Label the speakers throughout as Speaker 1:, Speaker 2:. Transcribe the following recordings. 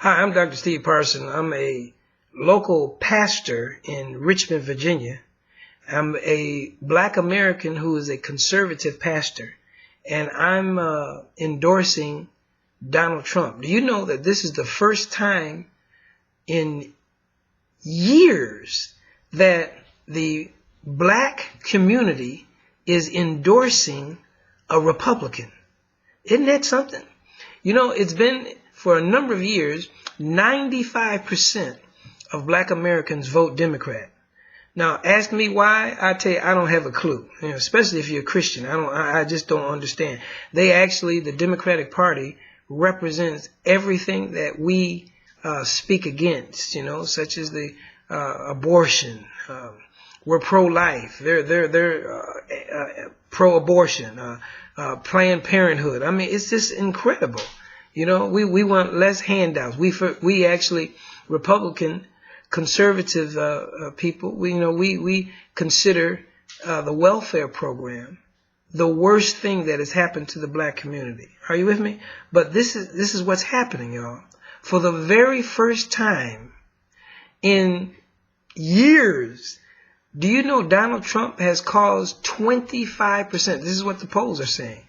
Speaker 1: Hi, I'm Dr. Steve Parson. I'm a local pastor in Richmond, Virginia. I'm a Black American who is a conservative pastor, and I'm endorsing Donald Trump. Do you know that this is the first time in years that the Black community is endorsing a Republican? Isn't that something? You know, it's been for a number of years, 95% of Black Americans vote Democrat. Now, ask me why. I tell you, I don't have a clue. You know, especially if you're a Christian, I just don't understand. The Democratic Party represents everything that we speak against. You know, such as the abortion. We're pro-life. They're pro-abortion. Planned Parenthood. I mean, it's just incredible. You know, we want less handouts. We actually, Republican, conservative people, we consider the welfare program the worst thing that has happened to the Black community. Are you with me? But this is what's happening, y'all. For the very first time in years, do you know Donald Trump has caused 25%? This is what the polls are saying.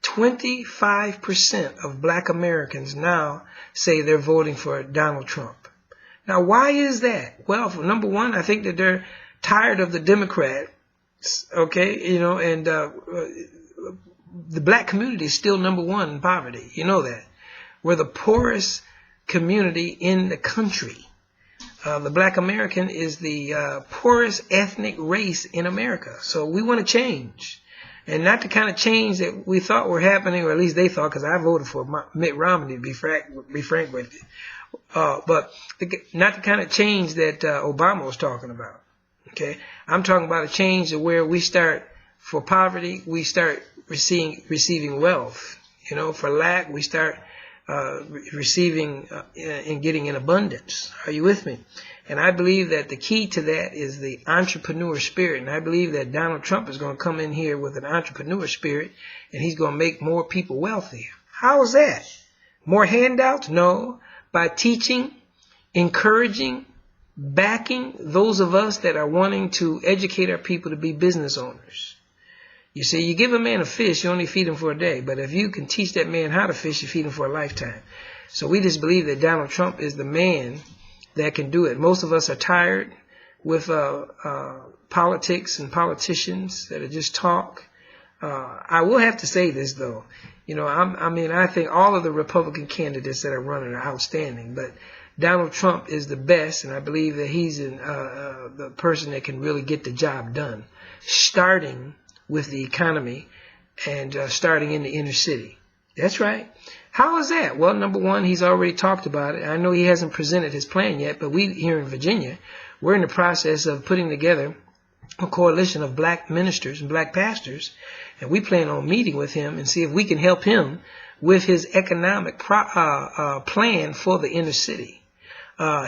Speaker 1: 25% of Black Americans now say they're voting for Donald Trump. Now, why is that? Well, for number one, I think that they're tired of the Democrats, okay, you know, and the Black community is still number one in poverty. You know that. We're the poorest community in the country. The Black American is the poorest ethnic race in America. So we want to change. And not the kind of change that we thought were happening, or at least they thought, because I voted for Mitt Romney, to be frank with you. But not the kind of change that Obama was talking about. Okay, I'm talking about a change where we start, for poverty, we start receiving wealth. You know, for lack, we start receiving and getting in abundance. Are you with me? And I believe that the key to that is the entrepreneur spirit. And I believe that Donald Trump is going to come in here with an entrepreneur spirit, and he's going to make more people wealthy. How is that? More handouts? No. By teaching, encouraging, backing those of us that are wanting to educate our people to be business owners. You see, you give a man a fish, you only feed him for a day. But if you can teach that man how to fish, you feed him for a lifetime. So we just believe that Donald Trump is the man that can do it. Most of us are tired with politics and politicians that are just talk. I will have to say this, though. You know, I think all of the Republican candidates that are running are outstanding, but Donald Trump is the best, and I believe that he's the person that can really get the job done, starting with the economy and starting in the inner city. That's right. How is that? Well, number one, he's already talked about it. I know he hasn't presented his plan yet, but we here in Virginia, we're in the process of putting together a coalition of Black ministers and Black pastors, and we plan on meeting with him and see if we can help him with his economic plan for the inner city.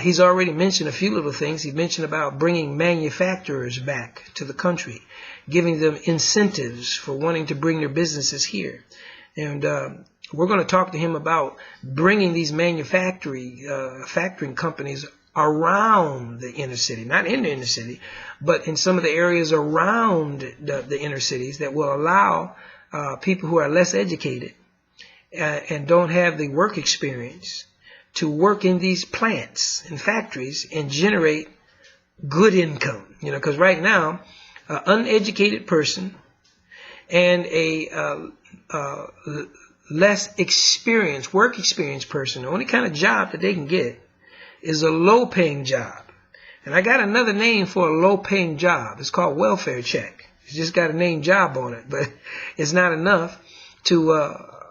Speaker 1: He's already mentioned a few little things. He mentioned about bringing manufacturers back to the country, giving them incentives for wanting to bring their businesses here. And we're going to talk to him about bringing these manufacturing companies around the inner city, not in the inner city, but in some of the areas around the inner cities that will allow people who are less educated and don't have the work experience to work in these plants and factories and generate good income. You know, because right now, an uneducated person and a less experienced, work experienced person, the only kind of job that they can get is a low-paying job. And I got another name for a low-paying job. It's called welfare check. It's just got a name job on it, but it's not enough to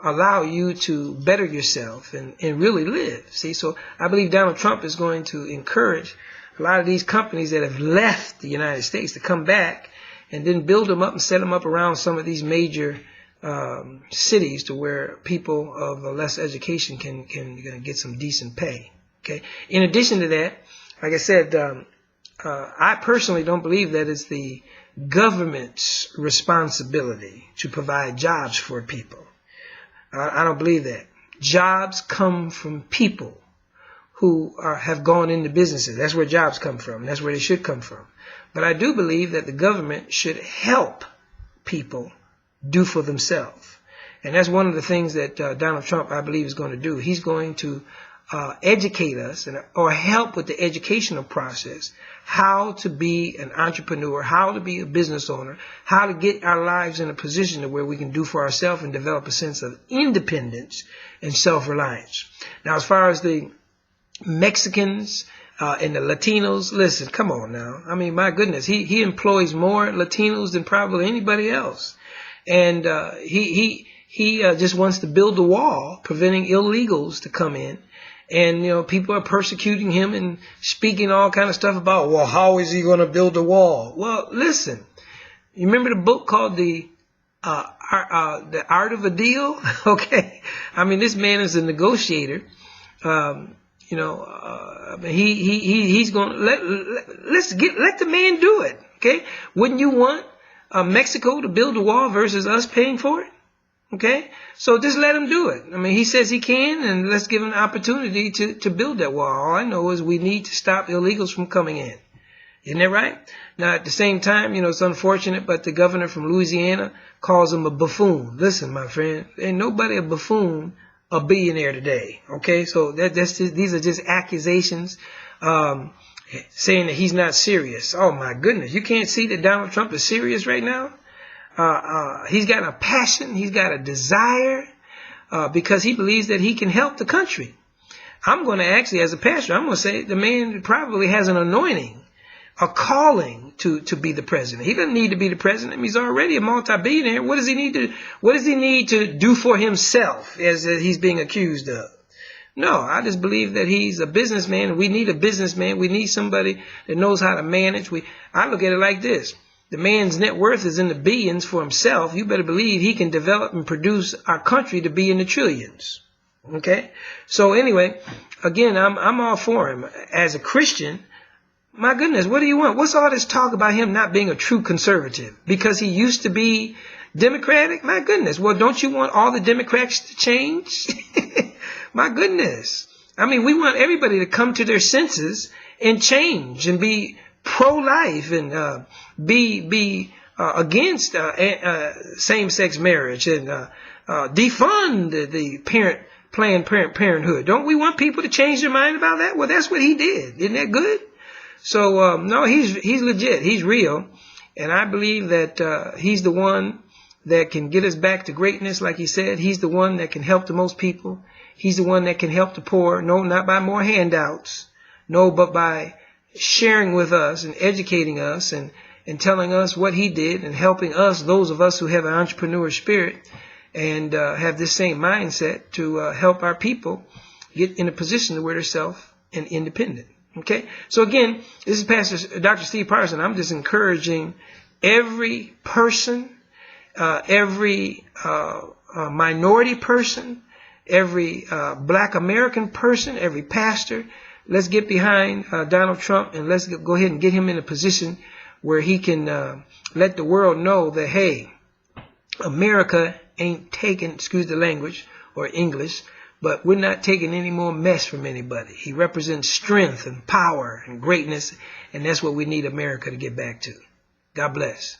Speaker 1: allow you to better yourself and really live. See, so I believe Donald Trump is going to encourage a lot of these companies that have left the United States to come back and then build them up and set them up around some of these major cities to where people of less education can get some decent pay. Okay. In addition to that, like I said, I personally don't believe that it's the government's responsibility to provide jobs for people. I don't believe that. Jobs come from people who have gone into businesses. That's where jobs come from. That's where they should come from. But I do believe that the government should help people do for themselves. And that's one of the things that Donald Trump, I believe, is going to do. He's going to educate us or help with the educational process, how to be an entrepreneur, how to be a business owner, how to get our lives in a position to where we can do for ourselves and develop a sense of independence and self-reliance. Now, as far as the Mexicans and the Latinos, listen, come on now. I mean, my goodness, he employs more Latinos than probably anybody else. And he just wants to build a wall, preventing illegals to come in. And, you know, people are persecuting him and speaking all kind of stuff about, well, how is he going to build a wall? Well, listen, you remember the book called The Art of a Deal? Okay. I mean, this man is a negotiator. He's going to let the man do it. Okay. Wouldn't you want Mexico to build a wall versus us paying for it? Okay, so just let him do it. I mean, he says he can, and let's give him an opportunity to build that wall. All I know is we need to stop illegals from coming in. Isn't that right? Now, at the same time, you know, it's unfortunate, but the governor from Louisiana calls him a buffoon. Listen, my friend, ain't nobody a buffoon, a billionaire today. Okay, so these are just accusations saying that he's not serious. Oh, my goodness. You can't see that Donald Trump is serious right now? He's got a passion, he's got a desire, because he believes that he can help the country. I'm going to actually, as a pastor, I'm going to say the man probably has an anointing, a calling to be the president. He doesn't need to be the president. He's already a multi-billionaire. What does he need to do for himself, as he's being accused of? No, I just believe that he's a businessman. We need a businessman. We need somebody that knows how to manage. I look at it like this. The man's net worth is in the billions for himself. You better believe he can develop and produce our country to be in the trillions. Okay? So anyway, again, I'm all for him. As a Christian, my goodness, what do you want? What's all this talk about him not being a true conservative? Because he used to be Democratic? My goodness. Well, don't you want all the Democrats to change? My goodness. I mean, we want everybody to come to their senses and change and be pro-life and be against same-sex marriage and defund the Planned Parenthood. Don't we want people to change their mind about that? Well, that's what he did. Isn't that good? So no, he's legit. He's real, and I believe that he's the one that can get us back to greatness. Like he said, he's the one that can help the most people. He's the one that can help the poor. No, not by more handouts. No, but by sharing with us and educating us and telling us what he did and helping us, those of us who have an entrepreneur spirit and have this same mindset to help our people get in a position where they're self and independent. Okay, so again, this is Pastor Dr. Steve Parson. I'm just encouraging every person, every minority person, every Black American person, every pastor. Let's get behind Donald Trump and let's go ahead and get him in a position where he can let the world know that, hey, America ain't taking, excuse the language or English, but we're not taking any more mess from anybody. He represents strength and power and greatness, and that's what we need America to get back to. God bless.